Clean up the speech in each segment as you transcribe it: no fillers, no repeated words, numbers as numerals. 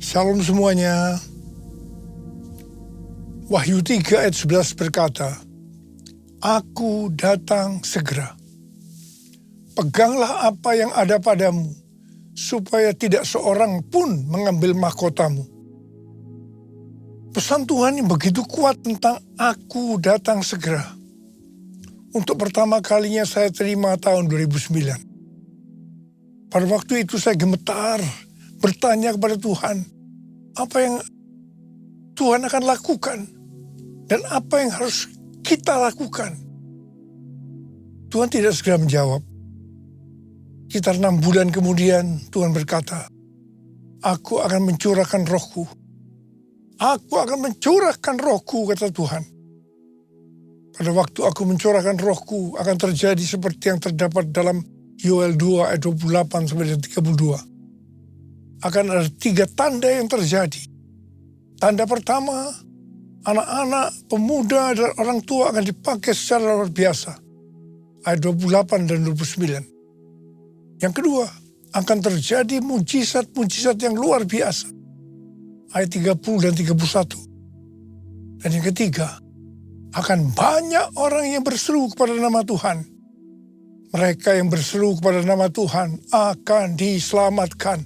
Shalom semuanya. Wahyu 3 ayat 11 berkata, Aku datang segera. Peganglah apa yang ada padamu, supaya tidak seorang pun mengambil mahkotamu. Pesan Tuhan yang begitu kuat tentang aku datang segera. Untuk pertama kalinya saya terima tahun 2009. Pada waktu itu saya gemetar, bertanya kepada Tuhan, apa yang Tuhan akan lakukan dan apa yang harus kita lakukan. Tuhan tidak segera menjawab. Sekitar 6 bulan kemudian Tuhan berkata, Aku akan mencurahkan rohku. Aku akan mencurahkan rohku, kata Tuhan. Pada waktu aku mencurahkan rohku akan terjadi seperti yang terdapat dalam Yoel 2 ayat 28-32. Akan ada 3 tanda yang terjadi. Tanda pertama, anak-anak, pemuda, dan orang tua akan dipakai secara luar biasa. Ayat 28 dan 29. Yang kedua, akan terjadi mujizat-mujizat yang luar biasa. Ayat 30 dan 31. Dan yang ketiga, akan banyak orang yang berseru kepada nama Tuhan. Mereka yang berseru kepada nama Tuhan akan diselamatkan.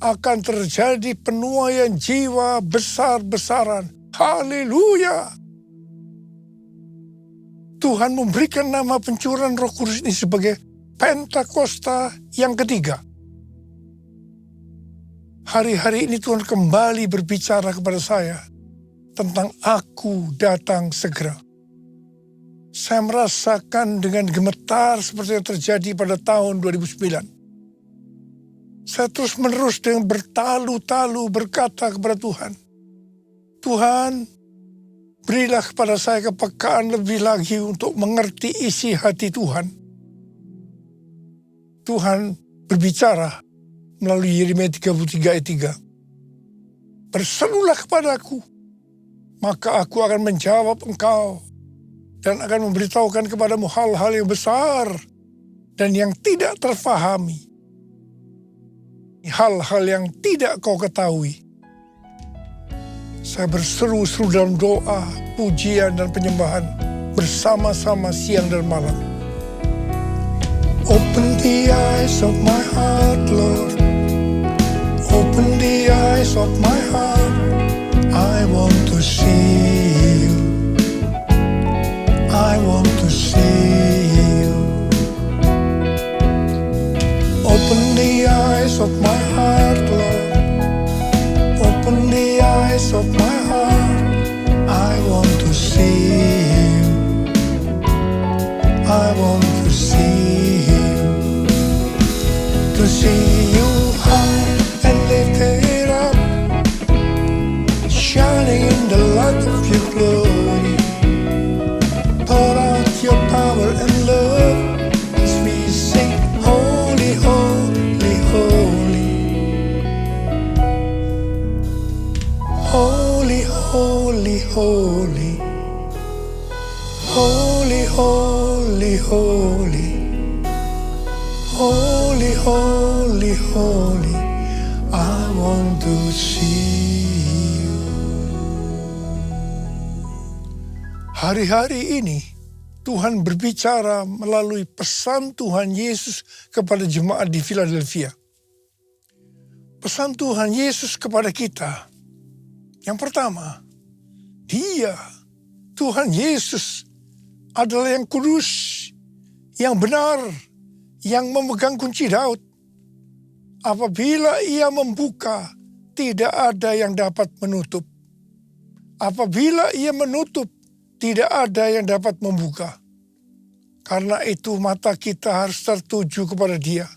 Akan terjadi penuaian jiwa besar-besaran. Haleluya! Tuhan memberikan nama pencurahan Roh Kudus ini sebagai Pentakosta yang ketiga. Hari-hari ini Tuhan kembali berbicara kepada saya tentang aku datang segera. Saya merasakan dengan gemetar seperti yang terjadi pada tahun 2009. Saya terus-menerus dengan bertalu-talu berkata kepada Tuhan, Tuhan, berilah kepada saya kepekaan lebih lagi untuk mengerti isi hati Tuhan. Tuhan berbicara melalui Yeremia 33 ayat 3. Berserulah kepadaku, maka aku akan menjawab engkau dan akan memberitahukan kepadamu hal-hal yang besar dan yang tidak terfahami. Hal-hal yang tidak kau ketahui. Saya berseru-seru dalam doa, pujian, dan penyembahan bersama-sama siang dan malam. Open the eyes of my heart, Lord. Open the eyes of my heart. I want to see you. I want to see you. Open the eyes of my heart, Lord. Open the eyes of my heart. I want to see you. I want to see you. To see you high and lifted up, shining in the light of your glory. Pour out your power and love as we sing, Holy, Holy, Holy. Holy, Holy, Holy. Holy, Holy, Holy. Holy, Holy, Holy. I want to see you. Hari-hari ini Tuhan berbicara melalui pesan Tuhan Yesus kepada jemaat di Philadelphia. Pesan Tuhan Yesus kepada kita. Yang pertama, Dia, Tuhan Yesus, adalah yang kudus, yang benar, yang memegang kunci Daud. Apabila Ia membuka, tidak ada yang dapat menutup. Apabila Ia menutup, tidak ada yang dapat membuka. Karena itu mata kita harus tertuju kepada Dia.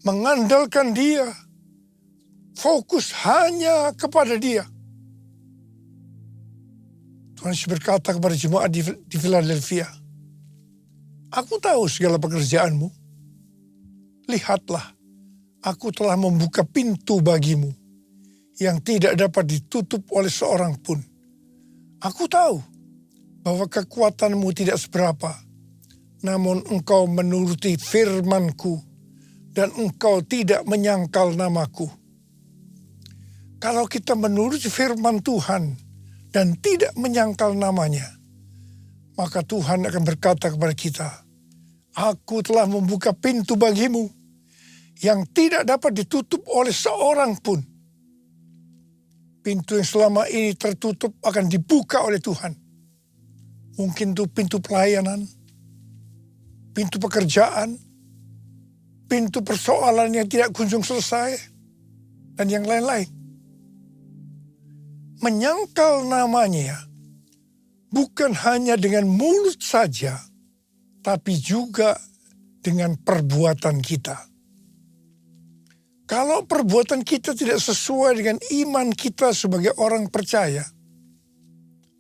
Mengandalkan Dia. Fokus hanya kepada Dia. Tuhan Yesus berkata kepada jemaat di Philadelphia, Aku tahu segala pekerjaanmu. Lihatlah, aku telah membuka pintu bagimu yang tidak dapat ditutup oleh seorang pun. Aku tahu bahwa kekuatanmu tidak seberapa, namun engkau menuruti firman-Ku dan engkau tidak menyangkal namaku. Kalau kita menuruti firman Tuhan dan tidak menyangkal namanya, maka Tuhan akan berkata kepada kita, aku telah membuka pintu bagimu yang tidak dapat ditutup oleh seorang pun. Pintu yang selama ini tertutup akan dibuka oleh Tuhan. Mungkin itu pintu pelayanan, pintu pekerjaan, pintu persoalan yang tidak kunjung selesai, dan yang lain-lain. Menyangkal namanya bukan hanya dengan mulut saja, tapi juga dengan perbuatan kita. Kalau perbuatan kita tidak sesuai dengan iman kita sebagai orang percaya,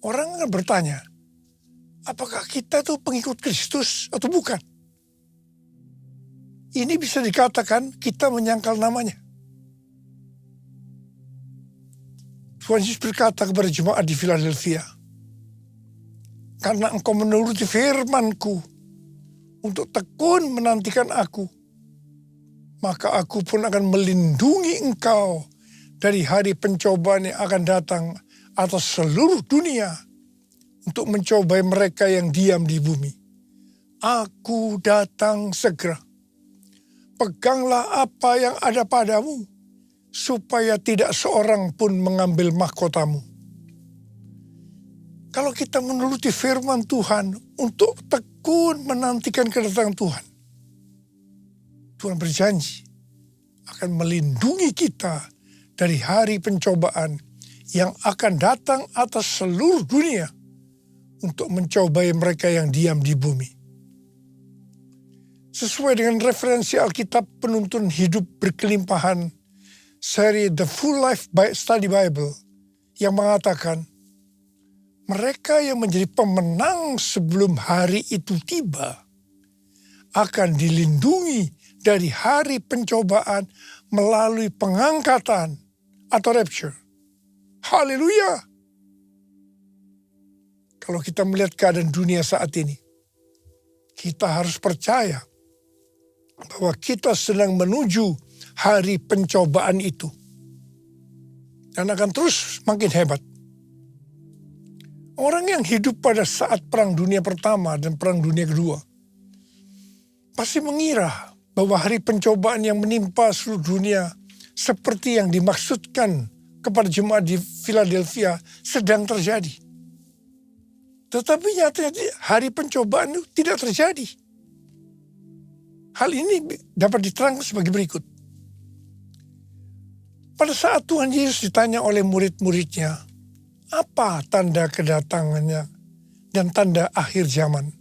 orang akan bertanya, apakah kita itu pengikut Kristus atau bukan? Ini bisa dikatakan kita menyangkal namanya. Tuhan Yesus berkata kepada jemaat di Philadelphia, karena engkau menuruti firman-Ku untuk tekun menantikan aku, maka aku pun akan melindungi engkau dari hari pencobaan yang akan datang atas seluruh dunia untuk mencobai mereka yang diam di bumi. Aku datang segera. Peganglah apa yang ada padamu, supaya tidak seorang pun mengambil mahkotamu. Kalau kita menuruti firman Tuhan untuk tekun menantikan kedatangan Tuhan, Tuhan berjanji akan melindungi kita dari hari pencobaan yang akan datang atas seluruh dunia untuk mencobai mereka yang diam di bumi. Sesuai dengan referensi Alkitab Penuntun Hidup Berkelimpahan, seri The Full Life Study Bible, yang mengatakan, mereka yang menjadi pemenang sebelum hari itu tiba akan dilindungi dari hari pencobaan melalui pengangkatan atau rapture. Haleluya! Kalau kita melihat keadaan dunia saat ini, kita harus percaya bahwa kita sedang menuju hari pencobaan itu. Dan akan terus makin hebat. Orang yang hidup pada saat Perang Dunia Pertama dan Perang Dunia Kedua pasti mengira bahwa hari pencobaan yang menimpa seluruh dunia seperti yang dimaksudkan kepada jemaat di Philadelphia sedang terjadi. Tetapi nyatanya hari pencobaan itu tidak terjadi. Hal ini dapat diterangkan sebagai berikut. Pada saat Tuhan Yesus ditanya oleh murid-muridnya, apa tanda kedatangannya dan tanda akhir zaman?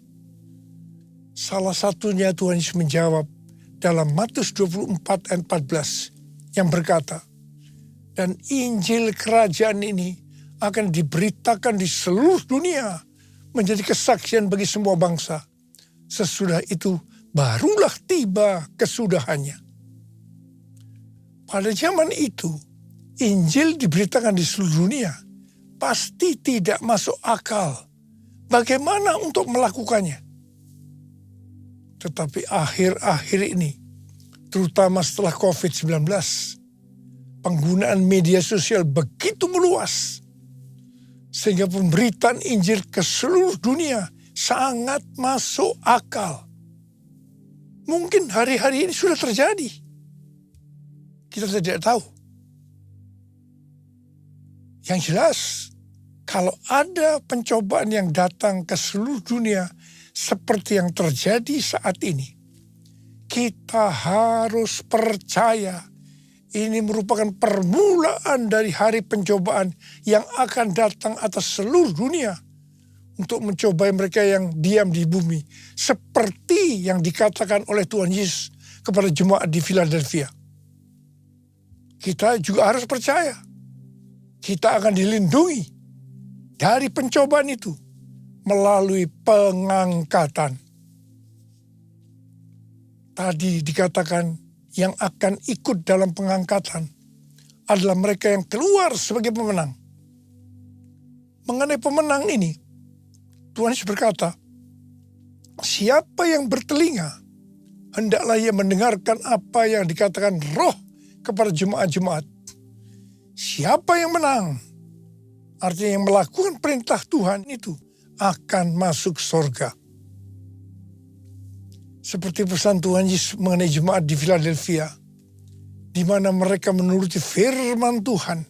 Salah satunya Tuhan Yesus menjawab dalam Matius 24 ayat 14 yang berkata, dan Injil kerajaan ini akan diberitakan di seluruh dunia menjadi kesaksian bagi semua bangsa. Sesudah itu barulah tiba kesudahannya. Pada zaman itu, Injil diberitakan di seluruh dunia. Pasti tidak masuk akal. Bagaimana untuk melakukannya? Tetapi akhir-akhir ini, terutama setelah COVID-19, penggunaan media sosial begitu meluas, sehingga pemberitaan Injil ke seluruh dunia sangat masuk akal. Mungkin hari-hari ini sudah terjadi. Kita tidak tahu. Yang jelas, kalau ada pencobaan yang datang ke seluruh dunia seperti yang terjadi saat ini, kita harus percaya ini merupakan permulaan dari hari pencobaan yang akan datang atas seluruh dunia untuk mencobai mereka yang diam di bumi, seperti yang dikatakan oleh Tuhan Yesus kepada jemaat di Philadelphia. Kita juga harus percaya kita akan dilindungi dari pencobaan itu melalui pengangkatan. Tadi dikatakan yang akan ikut dalam pengangkatan adalah mereka yang keluar sebagai pemenang. Mengenai pemenang ini, Tuhan Yesus berkata, siapa yang bertelinga, hendaklah ia mendengarkan apa yang dikatakan Roh kepada jemaat-jemaat. siapa yang menang, artinya yang melakukan perintah Tuhan itu, akan masuk surga. Seperti pesan Tuhan Yesus mengenai jemaat di Philadelphia, di mana mereka menuruti firman Tuhan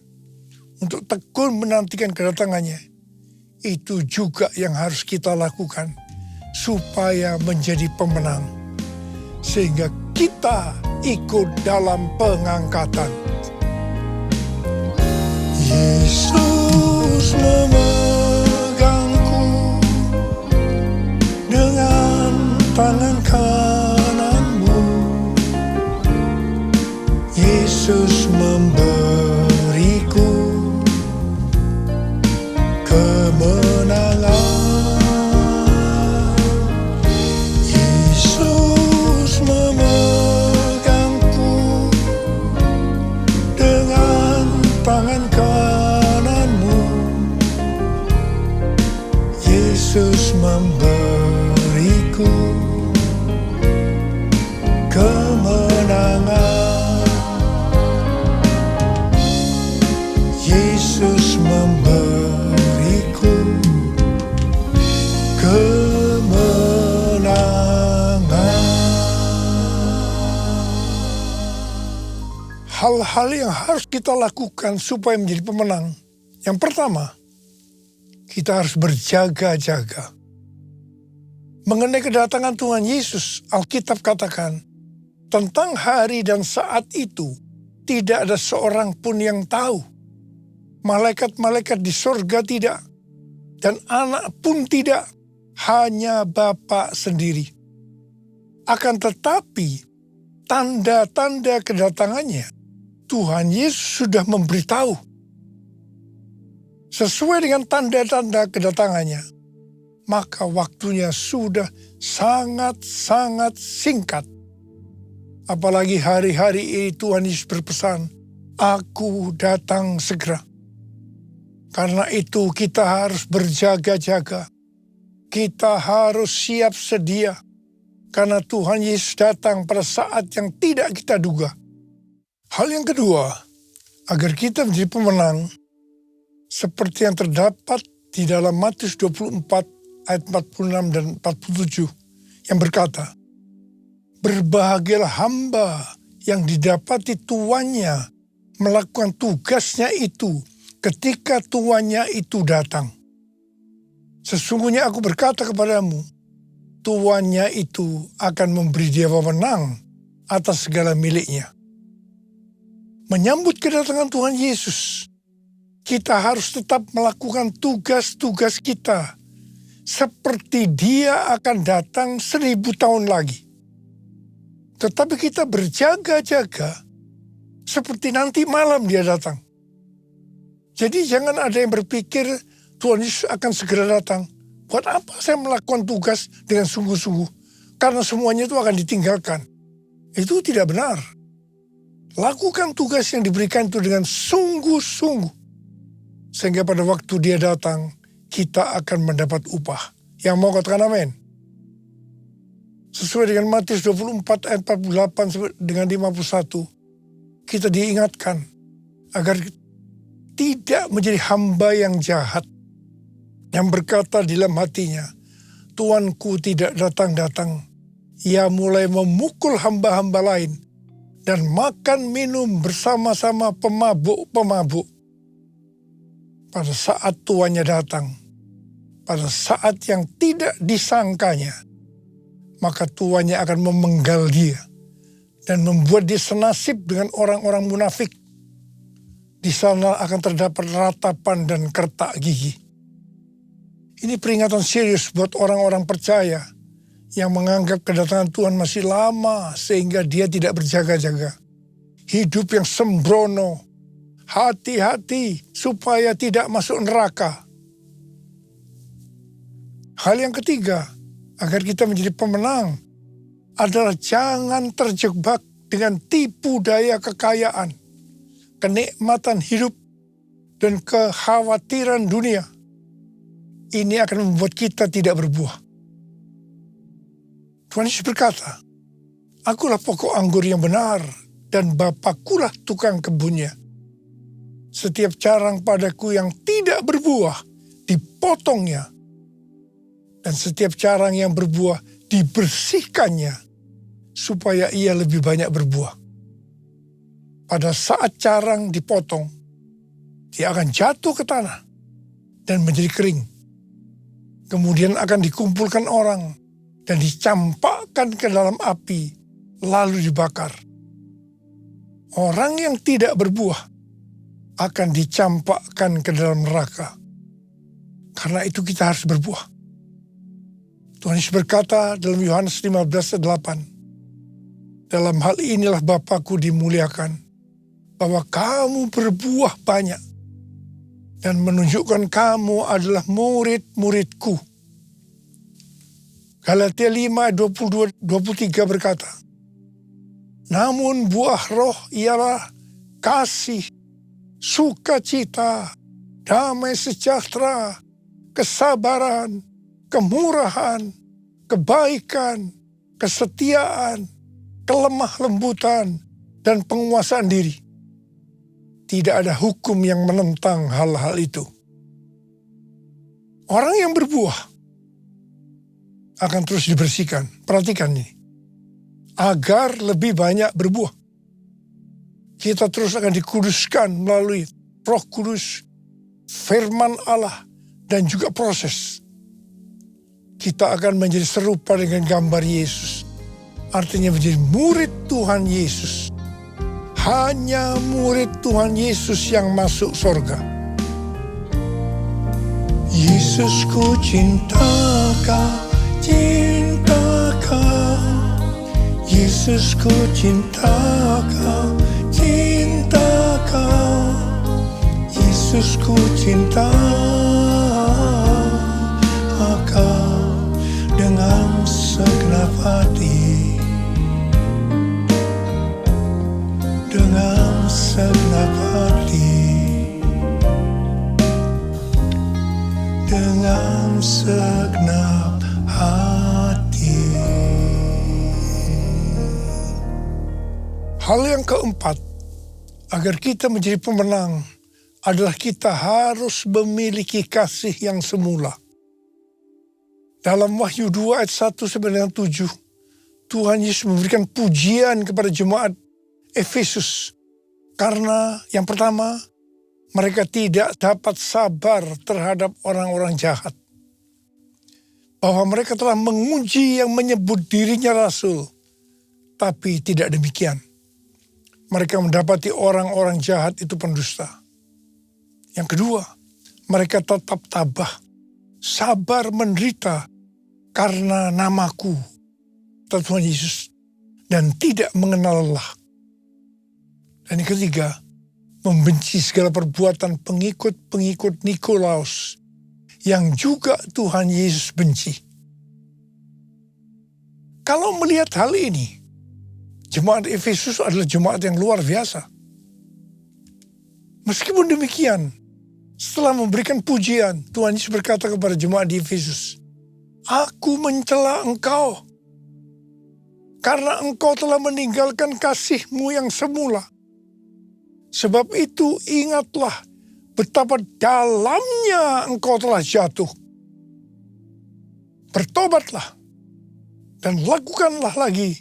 untuk tekun menantikan kedatangannya. Itu juga yang harus kita lakukan supaya menjadi pemenang, sehingga kita ikut dalam pengangkatan. Yesus memegangku dengan tangan kananmu. Yesus memberiku kemenangan. Yesus memegangku dengan tangan kananmu. Yesus memberiku kemenangan. Yesus memberiku kemenangan. Hal-hal yang harus kita lakukan supaya menjadi pemenang. Yang pertama, kita harus berjaga-jaga. Mengenai kedatangan Tuhan Yesus, Alkitab katakan, tentang hari dan saat itu, tidak ada seorang pun yang tahu. Malaikat-malaikat di sorga tidak, dan anak pun tidak, hanya Bapa sendiri. Akan tetapi, tanda-tanda kedatangannya, Tuhan Yesus sudah memberitahu. Sesuai dengan tanda-tanda kedatangannya, maka waktunya sudah sangat-sangat singkat. Apalagi hari-hari ini Tuhan Yesus berpesan, "Aku datang segera." Karena itu kita harus berjaga-jaga. Kita harus siap sedia. Karena Tuhan Yesus datang pada saat yang tidak kita duga. Hal yang kedua, agar kita menjadi pemenang, seperti yang terdapat di dalam Matius 24 ayat 46 dan 47 yang berkata, "Berbahagialah hamba yang didapati tuannya melakukan tugasnya itu ketika tuannya itu datang. Sesungguhnya aku berkata kepadamu, tuannya itu akan memberi dia wewenang atas segala miliknya." Menyambut kedatangan Tuhan Yesus, kita harus tetap melakukan tugas-tugas kita seperti dia akan datang 1000 tahun lagi. Tetapi kita berjaga-jaga seperti nanti malam dia datang. Jadi jangan ada yang berpikir Tuhan Yesus akan segera datang. Buat apa saya melakukan tugas dengan sungguh-sungguh? Karena semuanya itu akan ditinggalkan. Itu tidak benar. Lakukan tugas yang diberikan itu dengan sungguh-sungguh. Sehingga pada waktu dia datang, kita akan mendapat upah. Yang mau katakan amin. Sesuai dengan Matius 24 ayat 48 dengan 51, kita diingatkan agar tidak menjadi hamba yang jahat, yang berkata di dalam hatinya, "Tuanku tidak datang-datang." Ia mulai memukul hamba-hamba lain dan makan minum bersama-sama pemabuk-pemabuk. Pada saat tuannya datang, pada saat yang tidak disangkanya, maka tuannya akan memenggal dia dan membuat dia senasib dengan orang-orang munafik. Di sana akan terdapat ratapan dan kertak gigi. Ini peringatan serius buat orang-orang percaya yang menganggap kedatangan Tuhan masih lama sehingga dia tidak berjaga-jaga. Hidup yang sembrono, hati-hati supaya tidak masuk neraka. Hal yang ketiga, agar kita menjadi pemenang, adalah jangan terjebak dengan tipu daya kekayaan, kenikmatan hidup, dan kekhawatiran dunia. Ini akan membuat kita tidak berbuah. Tuhan Yesus berkata, "Akulah pokok anggur yang benar, dan Bapakulah tukang kebunnya. Setiap carang padaku yang tidak berbuah, dipotongnya. Dan setiap carang yang berbuah, dibersihkannya, supaya ia lebih banyak berbuah. Pada saat carang dipotong, dia akan jatuh ke tanah dan menjadi kering. Kemudian akan dikumpulkan orang dan dicampakkan ke dalam api, lalu dibakar. Orang yang tidak berbuah akan dicampakkan ke dalam neraka. Karena itu kita harus berbuah. Tuhan Yesus berkata dalam Yohanes 15:8, dalam hal inilah Bapa-Ku dimuliakan, bahwa kamu berbuah banyak, dan menunjukkan kamu adalah murid-murid-Ku. Galatia 5:22-23 berkata, namun buah roh ialah kasih, sukacita, damai sejahtera, kesabaran, kemurahan, kebaikan, kesetiaan, kelemah lembutan, dan penguasaan diri. Tidak ada hukum yang menentang hal-hal itu. Orang yang berbuah akan terus dibersihkan. Perhatikan ini. Agar lebih banyak berbuah. Kita terus akan dikuduskan melalui Roh Kudus, firman Allah, dan juga proses. Kita akan menjadi serupa dengan gambar Yesus. Artinya menjadi murid Tuhan Yesus. Hanya murid Tuhan Yesus yang masuk surga. Yesus, ku cinta Kau, cinta Kau. Yesus, ku cinta Kau, cinta Kau. Yesus, ku cinta Kau dengan segenap hati, dengan segenap hati, dengan segenap hati. Hal yang keempat, agar kita menjadi pemenang, adalah kita harus memiliki kasih yang semula. Dalam Wahyu 2 ayat 1-7, Tuhan Yesus memberikan pujian kepada jemaat Efesus. Karena yang pertama, mereka tidak dapat sabar terhadap orang-orang jahat. Bahwa mereka telah menguji yang menyebut dirinya rasul. Tapi tidak demikian. Mereka mendapati orang-orang jahat itu pendusta. Yang kedua, mereka tetap tabah, sabar menderita karena namaku, kata Tuhan Yesus, dan tidak mengenal lelah. Dan yang ketiga, membenci segala perbuatan pengikut-pengikut Nikolaus yang juga Tuhan Yesus benci. Kalau melihat hal ini, jemaat Efesus adalah jemaat yang luar biasa. Meskipun demikian, setelah memberikan pujian, Tuhan Yesus berkata kepada jemaat di Efesus, aku mencela engkau, karena engkau telah meninggalkan kasihmu yang semula. Sebab itu ingatlah betapa dalamnya engkau telah jatuh. Bertobatlah dan lakukanlah lagi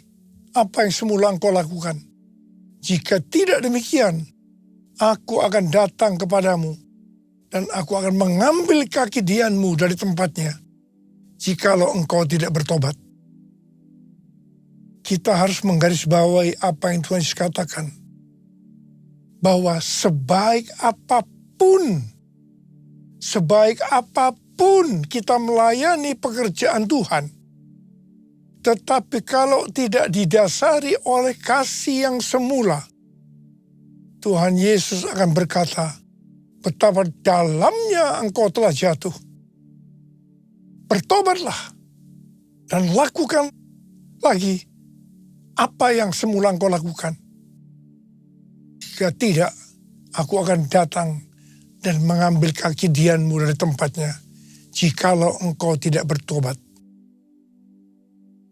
apa yang semula engkau lakukan. Jika tidak demikian, aku akan datang kepadamu dan aku akan mengambil kaki dianmu dari tempatnya, jikalau engkau tidak bertobat. Kita harus menggarisbawahi apa yang Tuhan Yesus katakan, bahwa sebaik apapun kita melayani pekerjaan Tuhan, tetapi kalau tidak didasari oleh kasih yang semula, Tuhan Yesus akan berkata, betapa dalamnya engkau telah jatuh. Bertobatlah dan lakukan lagi apa yang semula engkau lakukan. Jika tidak, aku akan datang dan mengambil kaki dianmu dari tempatnya, jikalau engkau tidak bertobat.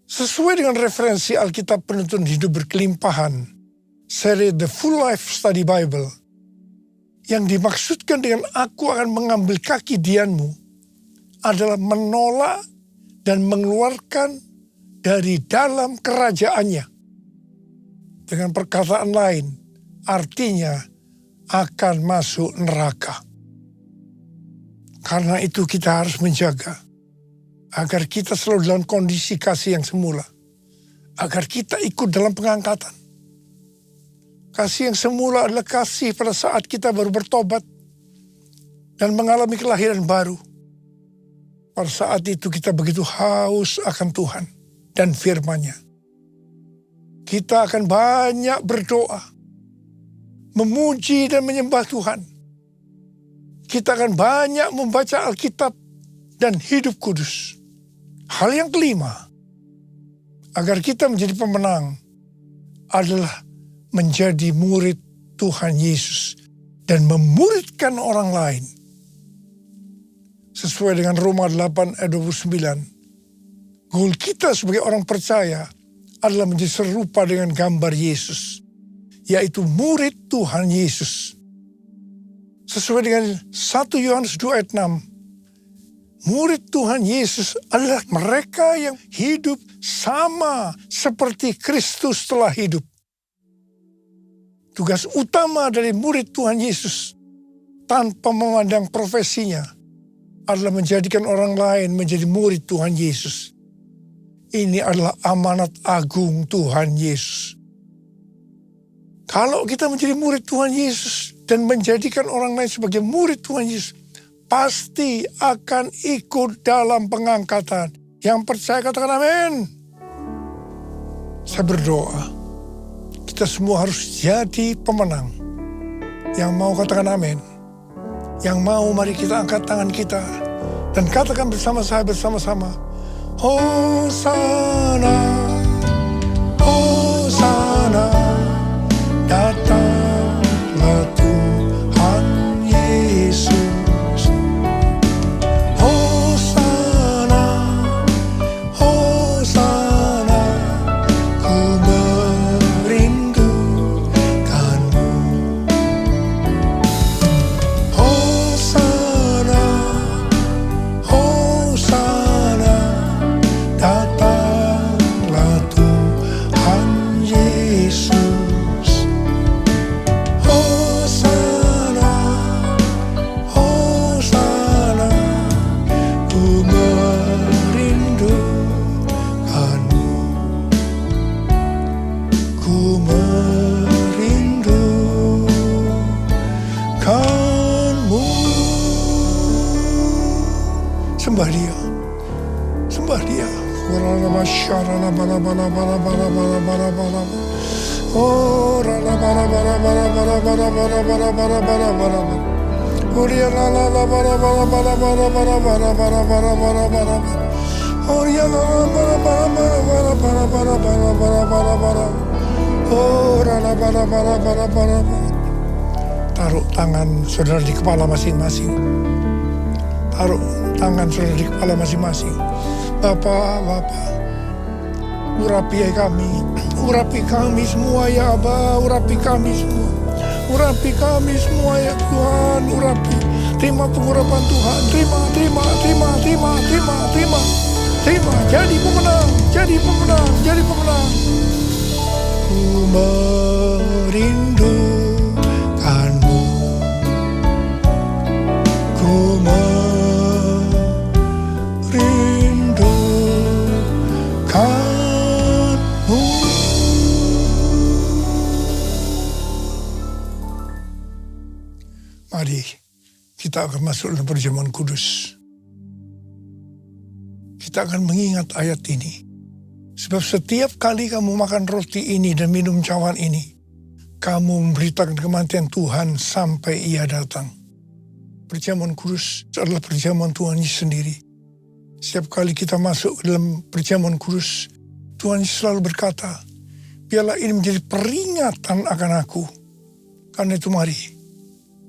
Sesuai dengan referensi Alkitab Penuntun Hidup Berkelimpahan, seri The Full Life Study Bible, Yang dimaksudkan dengan aku akan mengambil kaki Dianmu adalah menolak dan mengeluarkan dari dalam kerajaannya. Dengan perkataan lain, artinya akan masuk neraka. Karena itu kita harus menjaga agar kita selalu dalam kondisi kasih yang semula. Agar kita ikut dalam pengangkatan. Kasih yang semula adalah kasih pada saat kita baru bertobat dan mengalami kelahiran baru. Pada saat itu kita begitu haus akan Tuhan dan firman-Nya. Kita akan banyak berdoa, memuji dan menyembah Tuhan. Kita akan banyak membaca Alkitab dan hidup kudus. Hal yang kelima, agar kita menjadi pemenang adalah menjadi murid Tuhan Yesus dan memuridkan orang lain. Sesuai dengan Roma 8 ayat 29. Goal kita sebagai orang percaya adalah menjadi serupa dengan gambar Yesus, yaitu murid Tuhan Yesus. Sesuai dengan 1 Yohanes 2 ayat 6. Murid Tuhan Yesus adalah mereka yang hidup sama seperti Kristus telah hidup. Tugas utama dari murid Tuhan Yesus tanpa memandang profesinya adalah menjadikan orang lain menjadi murid Tuhan Yesus. Ini adalah amanat agung Tuhan Yesus. Kalau kita menjadi murid Tuhan Yesus dan menjadikan orang lain sebagai murid Tuhan Yesus, pasti akan ikut dalam pengangkatan. Yang percaya katakan amin. Saya berdoa, kita semua harus jadi pemenang. Yang mau katakan amin. Yang mau mari kita angkat tangan kita dan katakan bersama saya bersama-sama. Hosana, Hosana, datanglah Tuhan Yesus. Hosana, Hosana, ku merindukanmu. Hosana, Hosana, datanglah Tuhan Yesus. Hosana, Hosana, ku merindukanmu. Ku merindukanmu. Sembah Dia. Sembah Dia. Oh, taruh tangan saudara di kepala masing-masing. Taruh tangan saudara di kepala masing-masing. Bapak, urapi kami semua ya Aba, urapi kami semua. Urapi kami semua ya Tuhan, urapi. Terima pengurapan Tuhan, terima. Jadi pemenang. Ku merindukanmu. Ku merindukanmu. Mari kita akan masuk dalam perjamuan kudus. Kita akan mengingat ayat ini. Sebab setiap kali kamu makan roti ini dan minum cawan ini, kamu memberitakan kematian Tuhan sampai Ia datang. Perjamuan kudus adalah perjamuan Tuhan Yesus sendiri. Setiap kali kita masuk ke dalam perjamuan kudus, Tuhan Yesus selalu berkata, biarlah ini menjadi peringatan akan aku. Karena itu mari,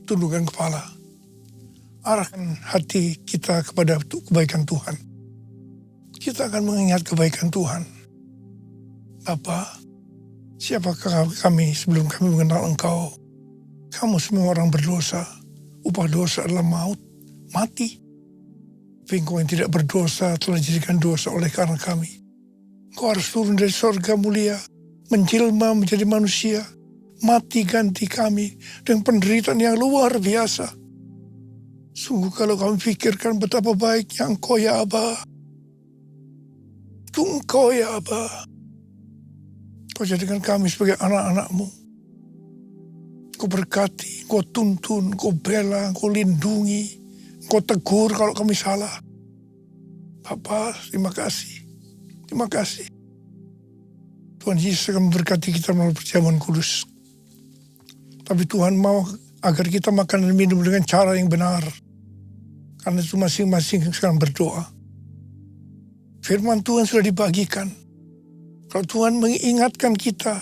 tundukkan kepala. Arahkan hati kita kepada kebaikan Tuhan. Kita akan mengingat kebaikan Tuhan. Bapa, siapakah kami sebelum kami mengenal Engkau? Kamu semua orang berdosa. Upah dosa adalah maut, mati. Tapi Engkau yang tidak berdosa telah dijadikan dosa oleh karena kami. Engkau harus turun dari sorga mulia, menjelma menjadi manusia, mati ganti kami dengan penderitaan yang luar biasa. Sungguh kalau kami pikirkan betapa baiknya Engkau ya Aba. Itu Engkau ya Aba. Kau jadikan kami sebagai anak-anak-Mu. Kau berkati, Kau tuntun, Kau bela, Kau lindungi, Kau tegur kalau kami salah. Bapa, terima kasih. Terima kasih. Tuhan Yesus akan memberkati kita melalui perjamuan kudus. Tapi Tuhan mau agar kita makan dan minum dengan cara yang benar. Karena itu masing-masing sekarang berdoa. Firman Tuhan sudah dibagikan. Kalau Tuhan mengingatkan kita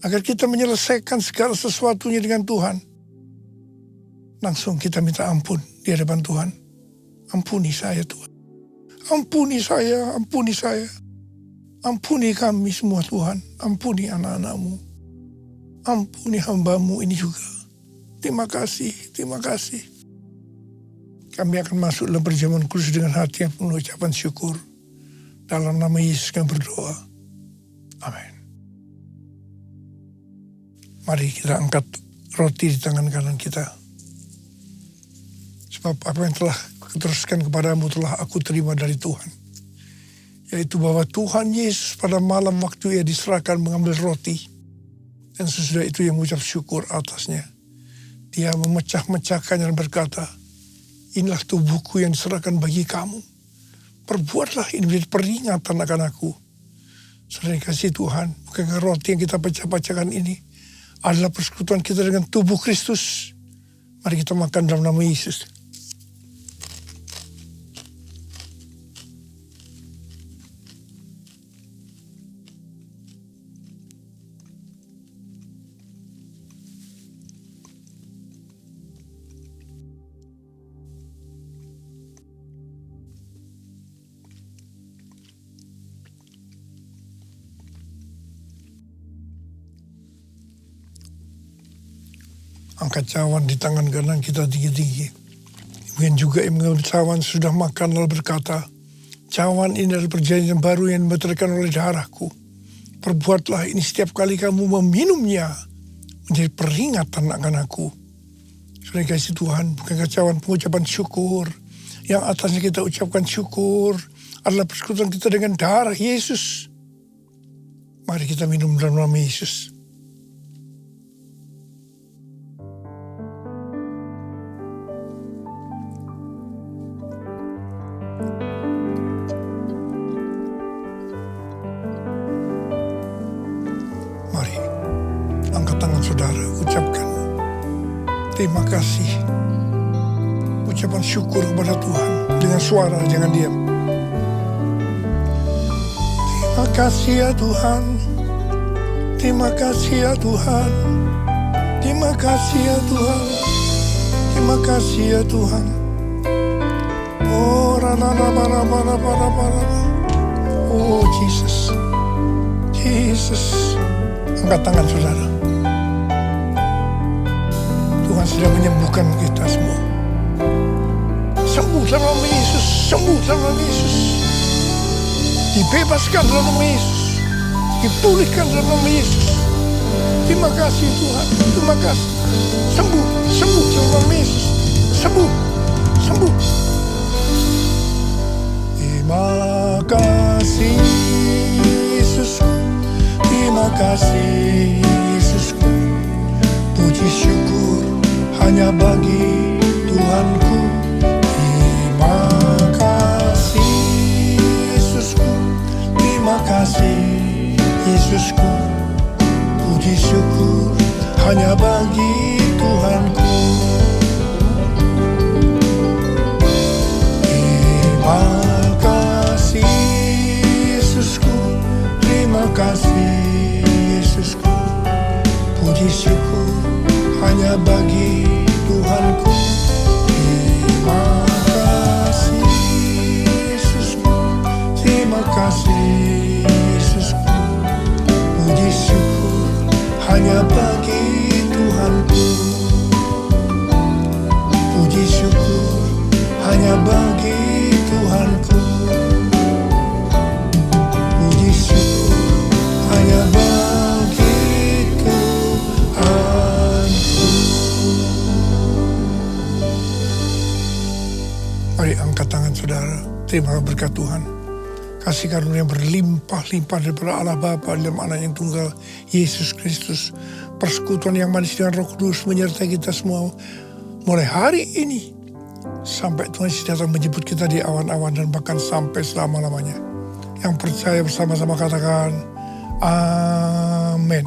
agar kita menyelesaikan segala sesuatunya dengan Tuhan, langsung kita minta ampun di hadapan Tuhan. Ampuni saya Tuhan. Ampuni saya, ampuni saya. Ampuni kami semua Tuhan. Ampuni anak-anak-Mu. Ampuni hamba-Mu ini juga. Terima kasih, terima kasih. Kami akan masuk dalam perjamuan kudus dengan hati yang penuh ucapan syukur. Dalam nama Yesus kami berdoa. Amin. Mari kita angkat roti di tangan kanan kita. Sebab apa yang telah kuteruskan kepadamu telah aku terima dari Tuhan. Yaitu bahwa Tuhan Yesus pada malam waktu ia diserahkan mengambil roti. Dan sesudah itu ia mengucap syukur atasnya. Dia memecah-mecahkannya dan berkata, inilah tubuhku yang diserahkan bagi kamu. Perbuatlah ini menjadi peringatan akan aku. Saudara kasih Tuhan, bukankah roti yang kita pecah-pecahkan ini adalah persekutuan kita dengan tubuh Kristus. Mari kita makan dalam nama Yesus. Angkat cawan di tangan kanan kita tinggi-tinggi. Kemudian juga yang mengambil cawan sudah makan lalu berkata, cawan ini adalah perjanjian baru yang dimeteraikan oleh darahku. Perbuatlah ini setiap kali kamu meminumnya menjadi peringatan akan aku. Sudah kasih Tuhan, bukankah cawan pengucapan syukur yang atasnya kita ucapkan syukur adalah persekutuan kita dengan darah Yesus. Mari kita minum dalam nama Yesus. Terima kasih. Ucapan syukur kepada Tuhan dengan suara, jangan diam. Terima kasih ya Tuhan. Terima kasih ya Tuhan. Terima kasih ya Tuhan. Terima kasih ya Tuhan. Oh, oh Jesus. Jesus. Angkat tangan saudara. Tuhan sedang menyembuhkan kita semua. Sembuh dalam nama Yesus. Sembuh dalam nama Yesus. Dibebaskan dalam nama Yesus. Dipulihkan dalam nama Yesus. Terima kasih Tuhan. Terima kasih. Sembuh. Sembuh dalam nama Yesus. Sembuh. Sembuh. Terima kasih Yesusku. Terima kasih Yesusku. Puji syukur hanya bagi Tuhanku. Terima kasih Yesusku. Terima kasih Yesusku. Puji syukur hanya bagi Tuhanku. Terima kasih Yesusku. Terima kasih Yesusku. Puji syukur hanya bagi Tuhanku. Terima kasih Yesusku. Terima kasih Yesusku. Puji syukur hanya bagi Tuhanku. hanya bagi Tuhanku. Puji syukur hanya bagi Tuhanku. Mari angkat tangan saudara, terima berkat Tuhan. Kasih karunia yang berlimpah-limpah daripada Allah Bapa dalam Anak yang tunggal, Yesus Kristus. Persekutuan yang manis dengan Roh Kudus menyertai kita semua mulai hari ini sampai Tuhan datang menjemput kita di awan-awan dan bahkan sampai selama-lamanya. Yang percaya bersama-sama katakan amin.